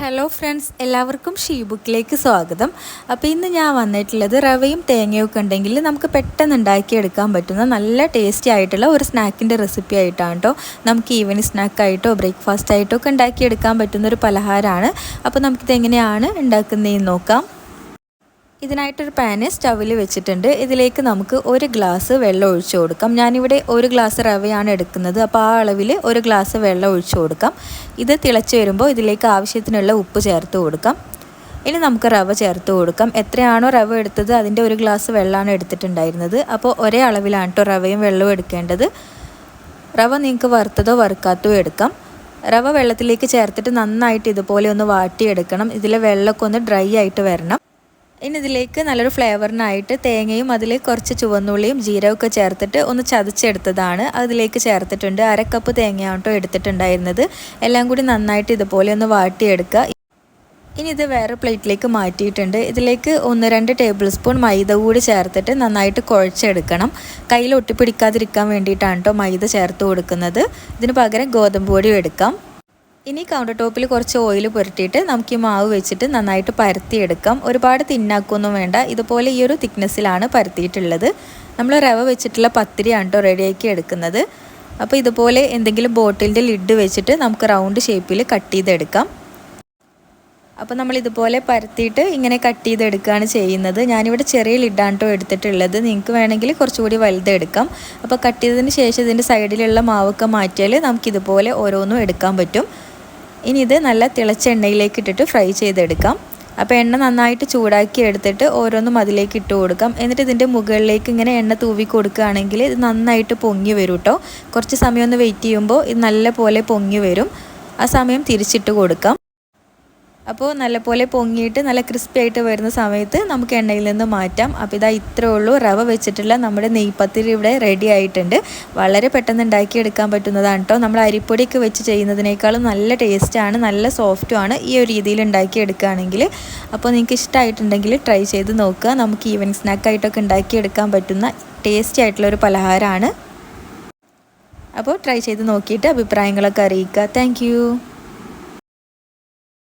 Hello friends, എല്ലാവർക്കും ഷീബുക്കിലേക്ക് സ്വാഗതം. അപ്പോൾ ഇന്ന് ഞാൻ വന്നിട്ടുള്ളത് റവയും തേങ്ങയൊക്കെ ഉണ്ടെങ്കിൽ നമുക്ക് പെട്ടെന്ന് ഉണ്ടാക്കിയെടുക്കാൻ പറ്റുന്ന നല്ല ടേസ്റ്റി ആയിട്ടുള്ള ഒരു സ്നാക്കിൻ്റെ റെസിപ്പി ആയിട്ടാണ് കേട്ടോ. നമുക്ക് ഈവനിങ് സ്നാക്കായിട്ടോ ബ്രേക്ക്ഫാസ്റ്റ് ആയിട്ടോ ഒക്കെ ഉണ്ടാക്കിയെടുക്കാൻ പറ്റുന്നൊരു പലഹാരമാണ്. അപ്പോൾ നമുക്കിത് എങ്ങനെയാണ് ഉണ്ടാക്കുന്നതെന്ന് നോക്കാം. ഇതിനായിട്ടൊരു പാന് സ്റ്റൗവിൽ വെച്ചിട്ടുണ്ട്. ഇതിലേക്ക് നമുക്ക് 1 ഗ്ലാസ് വെള്ളം ഒഴിച്ചു കൊടുക്കാം. ഞാനിവിടെ 1 ഗ്ലാസ് റവയാണ് എടുക്കുന്നത്. അപ്പോൾ ആ അളവിൽ 1 ഗ്ലാസ് വെള്ളം ഒഴിച്ചു കൊടുക്കാം. ഇത് തിളച്ച് വരുമ്പോൾ ഇതിലേക്ക് ആവശ്യത്തിനുള്ള ഉപ്പ് ചേർത്ത് കൊടുക്കാം. ഇനി നമുക്ക് റവ ചേർത്ത് കൊടുക്കാം. എത്രയാണോ റവ എടുത്തത് അതിൻ്റെ 1 ഗ്ലാസ് വെള്ളമാണ് എടുത്തിട്ടുണ്ടായിരുന്നത്. അപ്പോൾ ഒരേ അളവിലാണ് കേട്ടോ റവയും വെള്ളവും എടുക്കേണ്ടത്. റവ നിങ്ങൾക്ക് വറുത്തതോ വറുക്കാത്തതോ എടുക്കാം. റവ വെള്ളത്തിലേക്ക് ചേർത്തിട്ട് നന്നായിട്ട് ഇതുപോലെ ഒന്ന് വാട്ടിയെടുക്കണം. ഇതിലെ വെള്ളമൊക്കെ ഒന്ന് ഡ്രൈ ആയിട്ട് വരണം. ഇനി ഇതിലേക്ക് നല്ലൊരു ഫ്ലേവറിനായിട്ട് തേങ്ങയും അതിൽ കുറച്ച് ചുവന്നുള്ളിയും ജീരകമൊക്കെ ചേർത്തിട്ട് ഒന്ന് ചതച്ചെടുത്തതാണ് അതിലേക്ക് ചേർത്തിട്ടുണ്ട്. 1/2 കപ്പ് തേങ്ങയാണ് കേട്ടോ എടുത്തിട്ടുണ്ടായിരുന്നത്. എല്ലാം കൂടി നന്നായിട്ട് ഇതുപോലെ ഒന്ന് വാട്ടിയെടുക്കുക. ഇനി ഇത് വേറെ പ്ലേറ്റിലേക്ക് മാറ്റിയിട്ടുണ്ട്. ഇതിലേക്ക് 1-2 ടേബിൾ സ്പൂൺ മൈദ കൂടി ചേർത്തിട്ട് നന്നായിട്ട് കുഴച്ചെടുക്കണം. കയ്യിൽ ഒട്ടിപ്പിടിക്കാതിരിക്കാൻ വേണ്ടിയിട്ടാണ് കേട്ടോ മൈദ ചേർത്ത് കൊടുക്കുന്നത്. ഇതിന് പകരം ഗോതമ്പ് പൊടിയും എടുക്കാം. ഇനി കൗണ്ടർ ടോപ്പിൽ കുറച്ച് ഓയിൽ പുരട്ടിയിട്ട് നമുക്ക് ഈ മാവ് വെച്ചിട്ട് നന്നായിട്ട് പരത്തിയെടുക്കാം. ഒരുപാട് തിന്നാക്കൊന്നും വേണ്ട. ഇതുപോലെ ഈ ഒരു തിക്നെസ്സിലാണ് പരത്തിയിട്ടുള്ളത്. നമ്മൾ റവ വെച്ചിട്ടുള്ള പത്തിരിയാണ് കേട്ടോ റെഡിയാക്കി എടുക്കുന്നത്. അപ്പോൾ ഇതുപോലെ എന്തെങ്കിലും ബോട്ടിലിൻ്റെ ലിഡ് വെച്ചിട്ട് നമുക്ക് റൗണ്ട് ഷേപ്പിൽ കട്ട് ചെയ്തെടുക്കാം. അപ്പോൾ നമ്മൾ ഇതുപോലെ പരത്തിയിട്ട് ഇങ്ങനെ കട്ട് ചെയ്തെടുക്കുകയാണ് ചെയ്യുന്നത്. ഞാനിവിടെ ചെറിയ ലിഡാണ് കേട്ടോ എടുത്തിട്ടുള്ളത്. നിങ്ങൾക്ക് വേണമെങ്കിൽ കുറച്ചുകൂടി വലുതെടുക്കാം. അപ്പോൾ കട്ട് ചെയ്തതിന് ശേഷം ഇതിൻ്റെ സൈഡിലുള്ള മാവൊക്കെ മാറ്റിയാൽ നമുക്കിതുപോലെ ഓരോന്നും എടുക്കാൻ പറ്റും. ഇനി ഇത് നല്ല തിളച്ച എണ്ണയിലേക്ക് ഇട്ടിട്ട് ഫ്രൈ ചെയ്തെടുക്കാം. അപ്പോൾ എണ്ണ നന്നായിട്ട് ചൂടാക്കി എടുത്തിട്ട് ഓരോന്നും അതിലേക്ക് ഇട്ട് കൊടുക്കാം. എന്നിട്ട് ഇതിൻ്റെ മുകളിലേക്ക് ഇങ്ങനെ എണ്ണ തൂവി കൊടുക്കുകയാണെങ്കിൽ ഇത് നന്നായിട്ട് പൊങ്ങി വരും കേട്ടോ. കുറച്ച് സമയം ഒന്ന് വെയിറ്റ് ചെയ്യുമ്പോൾ ഇത് നല്ല പോലെ പൊങ്ങി വരും. ആ സമയം തിരിച്ചിട്ട് കൊടുക്കാം. അപ്പോൾ നല്ലപോലെ പൊങ്ങിയിട്ട് നല്ല ക്രിസ്പി ആയിട്ട് വരുന്ന സമയത്ത് നമുക്ക് എണ്ണയിൽ നിന്ന് മാറ്റാം. അപ്പോൾ ഇതാ ഇത്രേ ഉള്ളൂ. റവ വെച്ചിട്ടുള്ള നമ്മുടെ നെയ്പത്തിരി ഇവിടെ റെഡി ആയിട്ടുണ്ട്. വളരെ പെട്ടെന്ന് ഉണ്ടാക്കിയെടുക്കാൻ പറ്റുന്നതാണ് കേട്ടോ. നമ്മൾ അരിപ്പൊടിയൊക്കെ വെച്ച് ചെയ്യുന്നതിനേക്കാളും നല്ല ടേസ്റ്റാണ്, നല്ല സോഫ്റ്റുമാണ് ഈ ഒരു രീതിയിൽ ഉണ്ടാക്കിയെടുക്കുകയാണെങ്കിൽ. അപ്പോൾ നിങ്ങൾക്ക് ഇഷ്ടമായിട്ടുണ്ടെങ്കിൽ ട്രൈ ചെയ്ത് നോക്കുക. നമുക്ക് ഈവനിങ് സ്നാക്കായിട്ടൊക്കെ ഉണ്ടാക്കിയെടുക്കാൻ പറ്റുന്ന ടേസ്റ്റി ആയിട്ടുള്ളൊരു പലഹാരമാണ്. അപ്പോൾ ട്രൈ ചെയ്ത് നോക്കിയിട്ട് അഭിപ്രായങ്ങളൊക്കെ അറിയിക്കുക. താങ്ക്